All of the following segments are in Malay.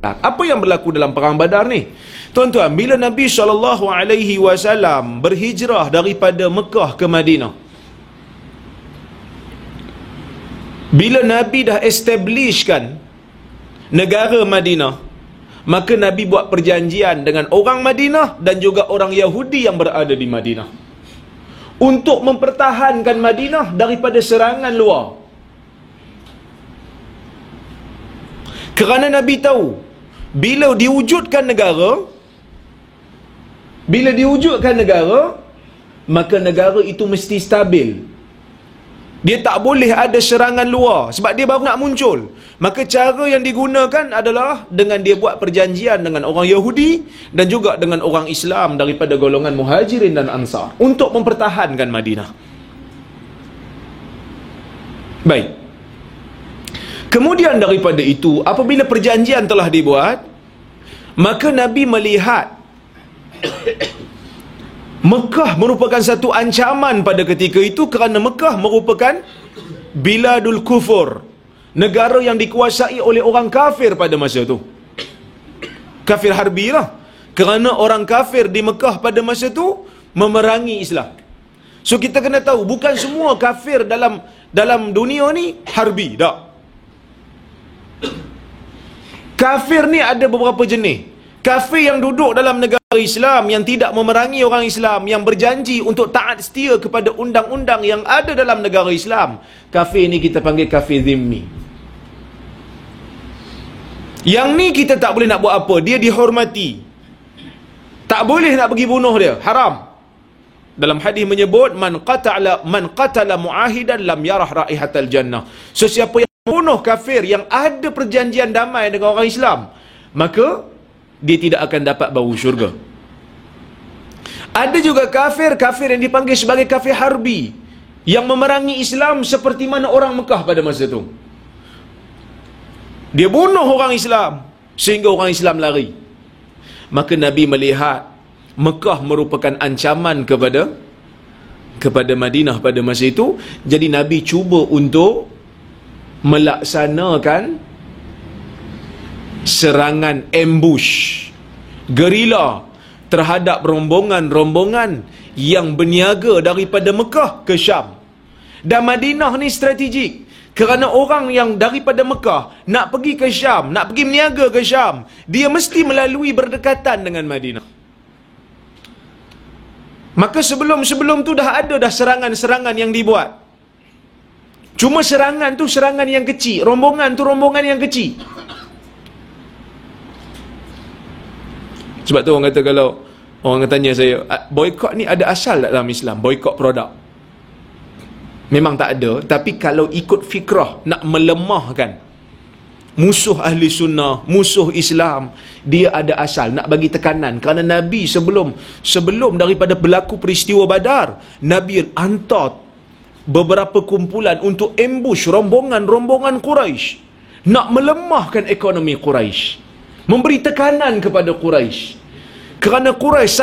Apa yang berlaku dalam perang Badar ni? Tuan-tuan, bila Nabi SAW berhijrah daripada Mekah ke Madinah, bila Nabi dah establishkan negara Madinah, maka Nabi buat perjanjian dengan orang Madinah dan juga orang Yahudi yang berada di Madinah untuk mempertahankan Madinah daripada serangan luar. Kerana Nabi tahu, bila diwujudkan negara, maka negara itu mesti stabil. Dia tak boleh ada serangan luar, sebab dia baru nak muncul. Maka cara yang digunakan adalah dengan dia buat perjanjian dengan orang Yahudi dan juga dengan orang Islam daripada golongan Muhajirin dan Ansar untuk mempertahankan Madinah. Baik. Kemudian daripada itu, apabila perjanjian telah dibuat, maka Nabi melihat Mekah merupakan satu ancaman pada ketika itu, kerana Mekah merupakan biladul kufur, negara yang dikuasai oleh orang kafir pada masa itu. Kafir harbi lah. Kerana orang kafir di Mekah pada masa itu memerangi Islam. So kita kena tahu, bukan semua kafir dalam dunia ni harbi, tak. Kafir ni ada beberapa jenis. Kafir yang duduk dalam negara Islam, yang tidak memerangi orang Islam, yang berjanji untuk taat setia kepada undang-undang yang ada dalam negara Islam. Kafir ni kita panggil kafir zimmi. Yang ni kita tak boleh nak buat apa, dia dihormati. Tak boleh nak pergi bunuh dia, haram. Dalam hadis menyebut, man qatala muahidan lam yarah raihatal jannah. So siapa yang membunuh kafir yang ada perjanjian damai dengan orang Islam, maka dia tidak akan dapat bau syurga. Ada juga kafir yang dipanggil sebagai kafir harbi, yang memerangi Islam seperti mana orang Mekah pada masa itu. Dia bunuh orang Islam sehingga orang Islam lari. Maka Nabi melihat Mekah merupakan ancaman kepada Madinah pada masa itu. Jadi Nabi cuba untuk melaksanakan serangan ambush, gerila terhadap rombongan-rombongan yang berniaga daripada Mekah ke Syam. Dan Madinah ni strategik, kerana orang yang daripada Mekah nak pergi ke Syam, nak pergi berniaga ke Syam, dia mesti melalui berdekatan dengan Madinah. Maka sebelum tu dah ada serangan-serangan yang dibuat. Cuma serangan tu serangan yang kecil, rombongan tu rombongan yang kecil. Sebab tu orang kata, kalau orang tanya saya, boykot ni ada asal tak dalam Islam? Boykot produk memang tak ada. Tapi kalau ikut fikrah nak melemahkan musuh ahli sunnah, musuh Islam, dia ada asal, nak bagi tekanan. Kerana Nabi sebelum daripada berlaku peristiwa Badar, Nabi hantar beberapa kumpulan untuk ambush rombongan-rombongan Quraisy, nak melemahkan ekonomi Quraisy, memberi tekanan kepada Quraisy. Kerana Quraisy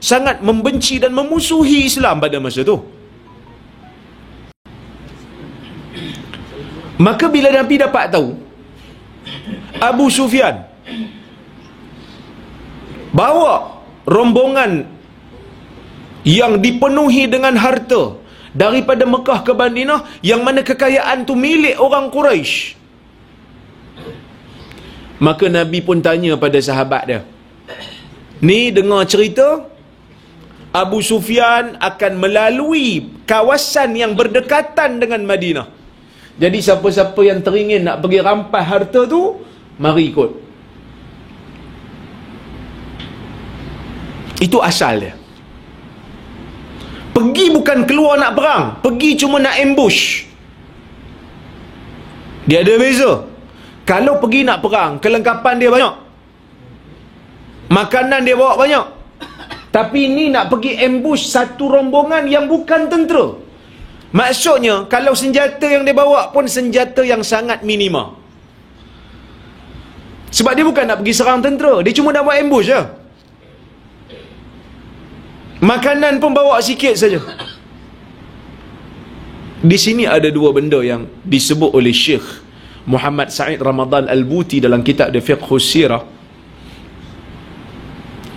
sangat membenci dan memusuhi Islam pada masa itu. Maka bila Nabi dapat tahu Abu Sufyan bawa rombongan yang dipenuhi dengan harta daripada Mekah ke Madinah, yang mana kekayaan tu milik orang Quraisy, maka Nabi pun tanya pada sahabat dia, ni dengar cerita Abu Sufyan akan melalui kawasan yang berdekatan dengan Madinah. Jadi siapa-siapa yang teringin nak pergi rampas harta tu, mari ikut. Itu asal dia. Pergi bukan keluar nak perang, pergi cuma nak ambush. Dia ada beza. Kalau pergi nak perang, kelengkapan dia banyak, makanan dia bawa banyak. Tapi ni nak pergi ambush satu rombongan yang bukan tentera. Maksudnya, kalau senjata yang dia bawa pun senjata yang sangat minima. Sebab dia bukan nak pergi serang tentera, dia cuma nak buat ambush je. Makanan pun bawa sikit saja. Di sini ada dua benda yang disebut oleh Syekh Muhammad Sa'id Ramadan Al-Buti dalam kitab The Fiqhus Sirah.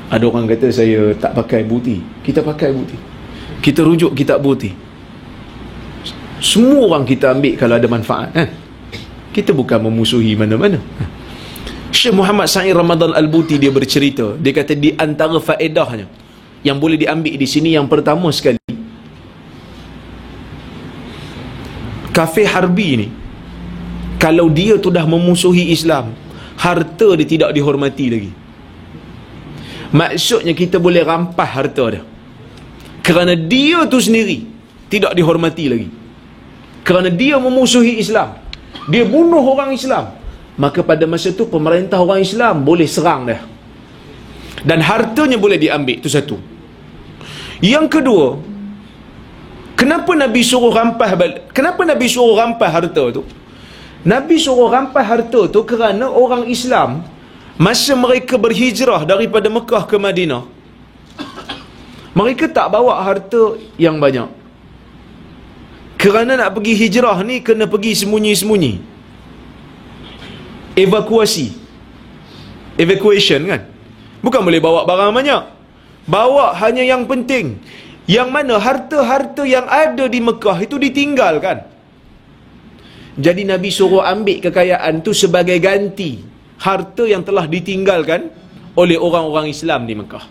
Ada orang kata saya tak pakai buti. Kita pakai buti. Kita rujuk kitab buti. Semua orang kita ambil kalau ada manfaat, kan? Kita bukan memusuhi mana-mana. Syekh Muhammad Sa'id Ramadan Al-Buti dia bercerita, dia kata di antara faedahnya yang boleh diambil di sini, yang pertama sekali, kafir harbi ni, kalau dia tu dah memusuhi Islam, harta dia tidak dihormati lagi. Maksudnya kita boleh rampas harta dia, kerana dia tu sendiri tidak dihormati lagi. Kerana dia memusuhi Islam, dia bunuh orang Islam, maka pada masa tu pemerintah orang Islam boleh serang dia, dan hartanya boleh diambil. Itu satu. Yang kedua, kenapa Nabi suruh rampas harta tu? Nabi suruh rampas harta tu kerana orang Islam masa mereka berhijrah daripada Mekah ke Madinah, mereka tak bawa harta yang banyak. Kerana nak pergi hijrah ni kena pergi sembunyi-sembunyi, evacuation kan, bukan boleh bawa barang banyak, bawa hanya yang penting. Yang mana harta-harta yang ada di Mekah itu ditinggalkan. Jadi Nabi suruh ambil kekayaan tu sebagai ganti harta yang telah ditinggalkan oleh orang-orang Islam di Mekah.